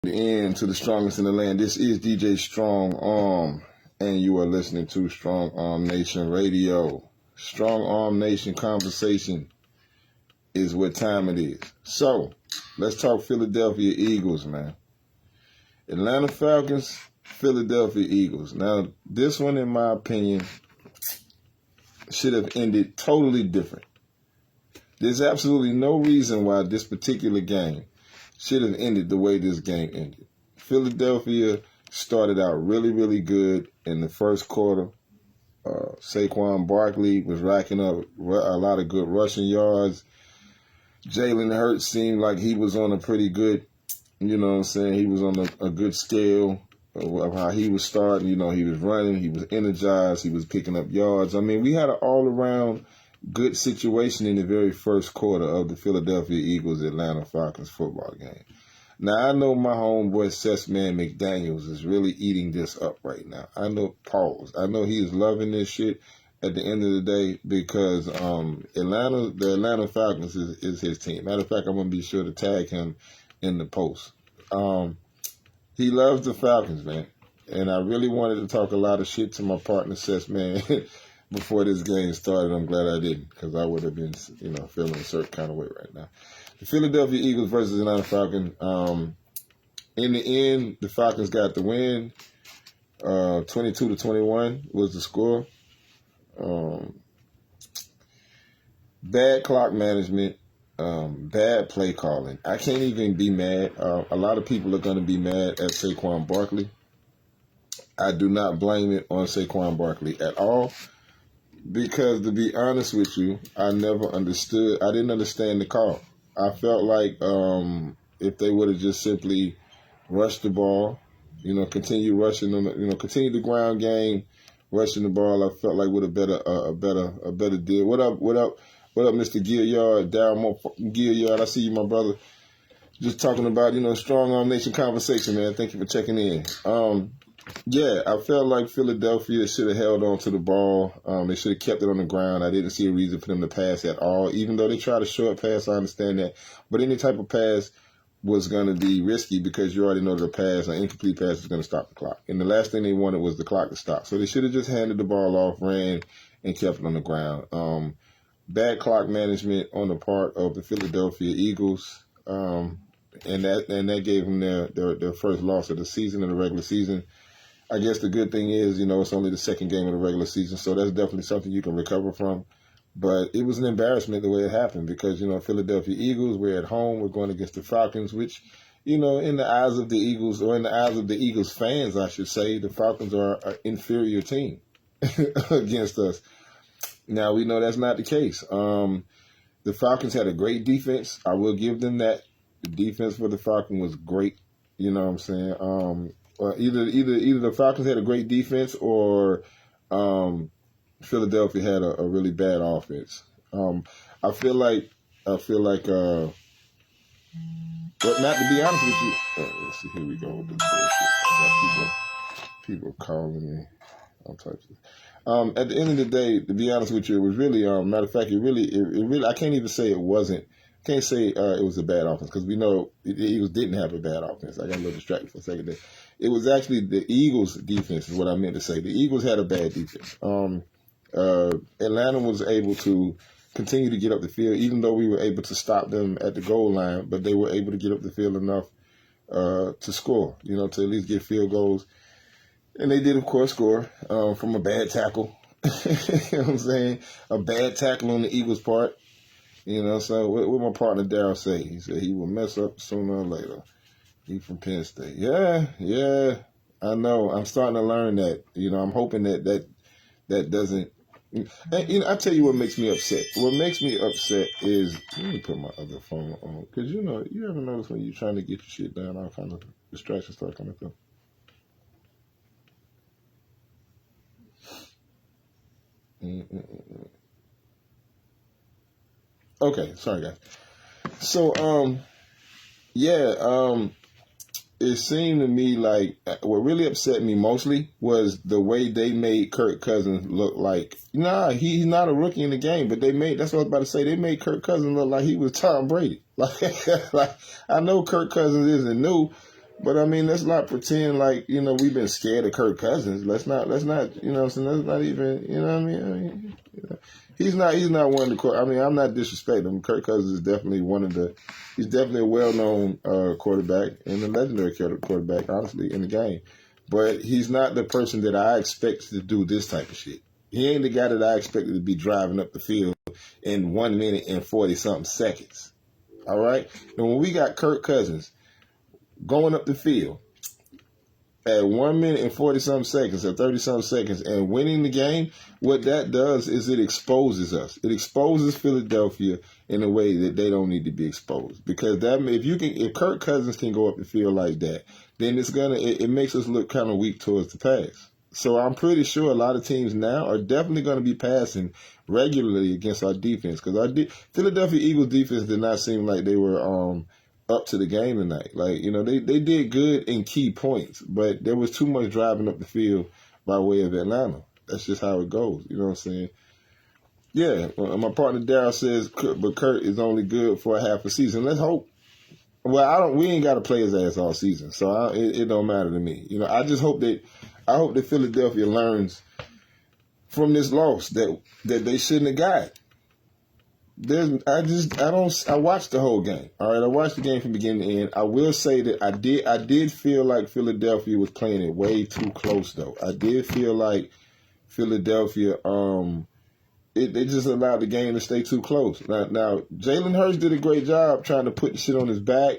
In to the strongest in the land. This is DJ Strong Arm, and you are listening to Strong Arm Nation Radio. Strong Arm Nation conversation is what time it is. So, let's talk Philadelphia Eagles, man. Atlanta Falcons, Philadelphia Eagles. Now, this one, in my opinion, should have ended totally different. There's absolutely no reason why this particular game should have ended the way this game ended. Philadelphia started out really, really good in the first quarter. Saquon Barkley was racking up a lot of good rushing yards. Jalen Hurts seemed like he was on a pretty good, he was on a good scale of how he was starting. He was running, he was energized, he was picking up yards. I mean, we had an all-around good situation in the very first quarter of the Philadelphia Eagles-Atlanta Falcons football game. Now, I know my homeboy Sessman McDaniels is really eating this up right now. I know he is loving this shit at the end of the day because the Atlanta Falcons is his team. Matter of fact, I'm going to be sure to tag him in the post. He loves the Falcons, man. And I really wanted to talk a lot of shit to my partner Sessman before this game started. I'm glad I didn't, because I would have been, feeling a certain kind of way right now. The Philadelphia Eagles versus Atlanta Falcons. In the end, the Falcons got the win. 22-21 was the score. Bad clock management, bad play calling. I can't even be mad. A lot of people are going to be mad at Saquon Barkley. I do not blame it on Saquon Barkley at all. Because, to be honest with you, I didn't understand the call. I felt like if they would have just simply rushed the ball, continue rushing them, continue the ground game, rushing the ball, I felt like would have been a better deal. What up, Mr. Gilliard, Darryl Gilliard? I see you, my brother. Just talking about, Strong Arm Nation conversation, man. Thank you for checking in. Yeah, I felt like Philadelphia should have held on to the ball. They should have kept it on the ground. I didn't see a reason for them to pass at all, even though they tried a short pass. I understand that. But any type of pass was going to be risky because you already know that a pass, an incomplete pass, is going to stop the clock. And the last thing they wanted was the clock to stop. So they should have just handed the ball off, ran, and kept it on the ground. Bad clock management on the part of the Philadelphia Eagles. And that gave them their first loss of the season, of the regular season. I guess the good thing is, it's only the second game of the regular season, so that's definitely something you can recover from. But it was an embarrassment the way it happened because, Philadelphia Eagles, we're at home, we're going against the Falcons, which, in the eyes of the Eagles, or in the eyes of the Eagles fans, I should say, the Falcons are an inferior team against us. Now, we know that's not the case. The Falcons had a great defense. I will give them that. The defense for the Falcons was great. You know what I'm saying? Either the Falcons had a great defense or Philadelphia had a really bad offense. I feel like not to be honest with you. Let's see, here we go with the bullshit. I got people calling me, all types of. At the end of the day, to be honest with you, it was really matter of fact, it really I can't even say it wasn't. Can't say it was a bad offense because we know the Eagles didn't have a bad offense. I got a little distracted for a second there. It was actually the Eagles' defense is what I meant to say. The Eagles had a bad defense. Atlanta was able to continue to get up the field, even though we were able to stop them at the goal line, but they were able to get up the field enough to score, to at least get field goals. And they did, of course, score from a bad tackle. You know what I'm saying? A bad tackle on the Eagles' part. So what my partner Darryl say? He said he will mess up sooner or later. He from Penn State. Yeah, I know. I'm starting to learn that. I'm hoping that doesn't. And, I tell you what makes me upset. What makes me upset is, let me put my other phone on. Because, you ever notice when you're trying to get your shit down, all kinds of distractions start coming through. Okay, sorry guys. So, it seemed to me like what really upset me mostly was the way they made Kirk Cousins look like, he's not a rookie in the game, but that's what I was about to say, they made Kirk Cousins look like he was Tom Brady. Like I know Kirk Cousins isn't new, But I mean, let's not pretend like, we've been scared of Kirk Cousins. Let's not, let's not even, he's not one of the, I'm not disrespecting him. Kirk Cousins is definitely he's definitely a well-known quarterback and a legendary quarterback, honestly, in the game. But he's not the person that I expect to do this type of shit. He ain't the guy that I expected to be driving up the field in 1 minute and 40-something seconds. All right? And when we got Kirk Cousins going up the field at 1 minute and 40-something seconds or 30-something seconds and winning the game, what that does is it exposes us. It exposes Philadelphia in a way that they don't need to be exposed. Because if Kirk Cousins can go up the field like that, then it makes us look kind of weak towards the pass. So I'm pretty sure a lot of teams now are definitely going to be passing regularly against our defense, because our Philadelphia Eagles defense did not seem like they were up to the game tonight. Like, they did good in key points, but there was too much driving up the field by way of Atlanta. That's just how it goes. You know what I'm saying? Yeah, my partner Darryl says, but Kurt is only good for a half a season. Let's hope. Well, we ain't got to play his ass all season, so it don't matter to me. I just hope that Philadelphia learns from this loss that they shouldn't have got. I watched the whole game. All right, I watched the game from beginning to end. I will say that I did feel like Philadelphia was playing it way too close, though. I did feel like Philadelphia, they just allowed the game to stay too close. Now Jalen Hurts did a great job trying to put the shit on his back.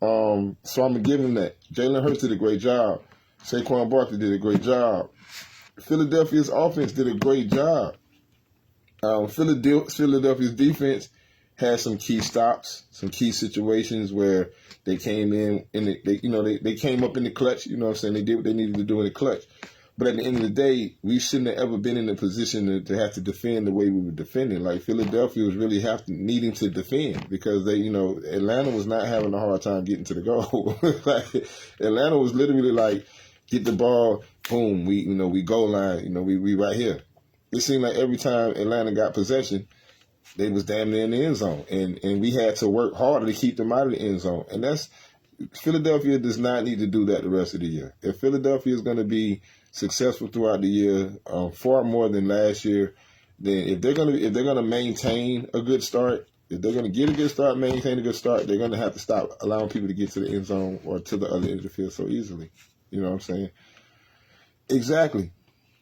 So I'm gonna give him that. Jalen Hurts did a great job. Saquon Barkley did a great job. Philadelphia's offense did a great job. Philadelphia's defense had some key stops, some key situations where they came in and they came up in the clutch. You know what I'm saying? They did what they needed to do in the clutch. But at the end of the day, we shouldn't have ever been in a position to have to defend the way we were defending. Like, Philadelphia was really needing to defend because Atlanta was not having a hard time getting to the goal. Like, Atlanta was literally like, get the ball, boom, we goal line, we right here. It seemed like every time Atlanta got possession, they was damn near in the end zone. And we had to work harder to keep them out of the end zone. And Philadelphia does not need to do that the rest of the year. If Philadelphia is going to be successful throughout the year, far more than last year, then if they're going to maintain a good start, if they're going to get a good start, maintain a good start, they're going to have to stop allowing people to get to the end zone or to the other end of the field so easily. You know what I'm saying? Exactly.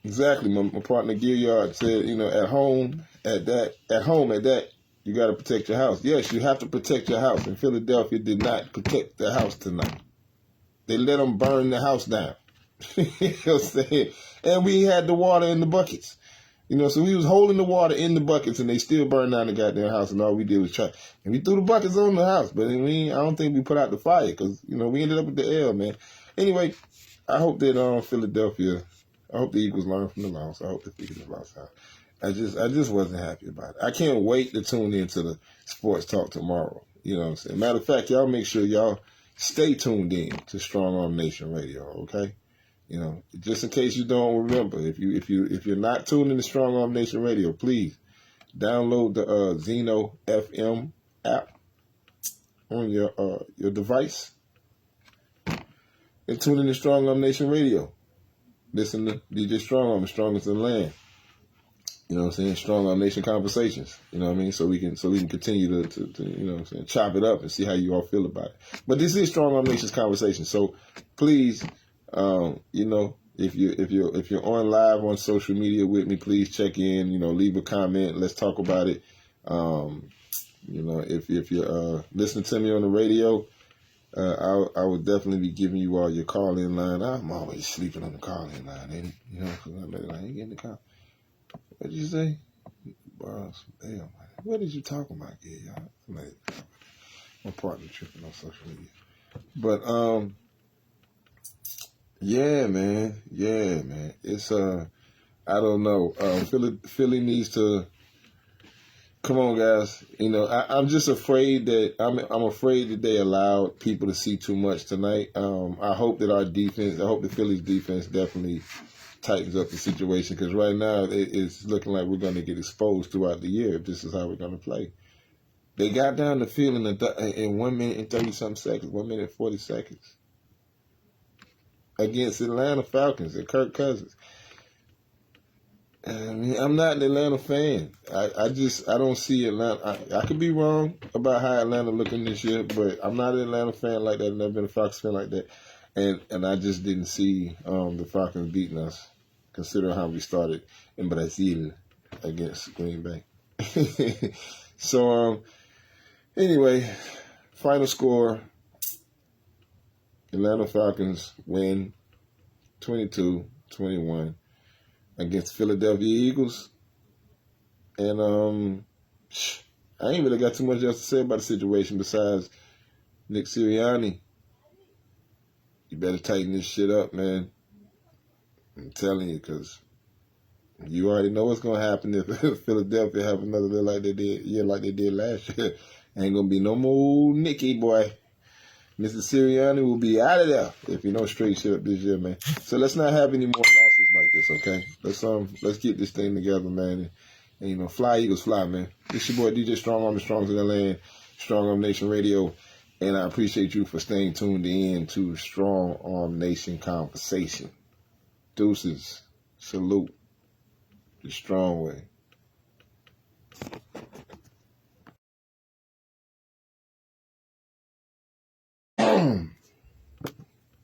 My partner Gilliard said, at home at that, you got to protect your house. Yes, you have to protect your house. And Philadelphia did not protect their house tonight. They let them burn the house down. You know what I'm saying? And we had the water in the buckets. So we was holding the water in the buckets, and they still burned down the goddamn house, and all we did was try. And we threw the buckets on the house, but I don't think we put out the fire because, we ended up with the L, man. Anyway, I hope that I hope the Eagles learn from the loss. I hope the Eagles lost out. I just wasn't happy about it. I can't wait to tune into the sports talk tomorrow. You know what I'm saying? Matter of fact, y'all make sure y'all stay tuned in to Strong Arm Nation Radio, okay? Just in case you don't remember, if you're not tuned in to Strong Arm Nation Radio, please download the Zeno FM app on your device and tune in to Strong Arm Nation Radio. Listen to DJ Strong Arm, the strongest in the land. You know what I'm saying? Strong Arm Nation conversations. You know what I mean? So we can continue to you know what I'm saying, chop it up and see how you all feel about it. But this is Strong Arm Nation's conversation. So please, if you're on live on social media with me, please check in. Leave a comment. Let's talk about it. If you're listening to me on the radio, I would definitely be giving you all your call-in line. I'm always sleeping on the call-in line, ain't it? I ain't getting the call. What did you say? Damn, what did you talking about, y'all? My partner tripping on social media. But yeah, man. It's I don't know. Philly needs to. Come on, guys. I'm just afraid that I'm afraid that they allowed people to see too much tonight. I hope that the Phillies defense definitely tightens up the situation, because right now it's looking like we're going to get exposed throughout the year if this is how we're going to play. They got down the field in 1 minute and 30-something seconds, 1 minute and 40 seconds. against Atlanta Falcons and Kirk Cousins. I mean, I'm not an Atlanta fan. I don't see Atlanta. I could be wrong about how Atlanta looking this year, but I'm not an Atlanta fan like that. I've never been a Falcons fan like that. And I just didn't see the Falcons beating us, considering how we started in Brazil against Green Bay. So, anyway, final score, Atlanta Falcons win 22-21 against Philadelphia Eagles. And I ain't really got too much else to say about the situation besides Nick Sirianni. You better tighten this shit up, man. I'm telling you, because you already know what's going to happen if Philadelphia have another year like they did last year. Ain't going to be no more Nicky, boy. Mr. Sirianni will be out of there if you know straight shit up this year, man. So let's not have any more losses like this, okay? Let's get this thing together, man. And fly Eagles, fly, man. This your boy DJ Strong Arm, the Strongs in the Land, Strong Arm Nation Radio, and I appreciate you for staying tuned in to Strong Arm Nation Conversation. Deuces, salute, the strong way.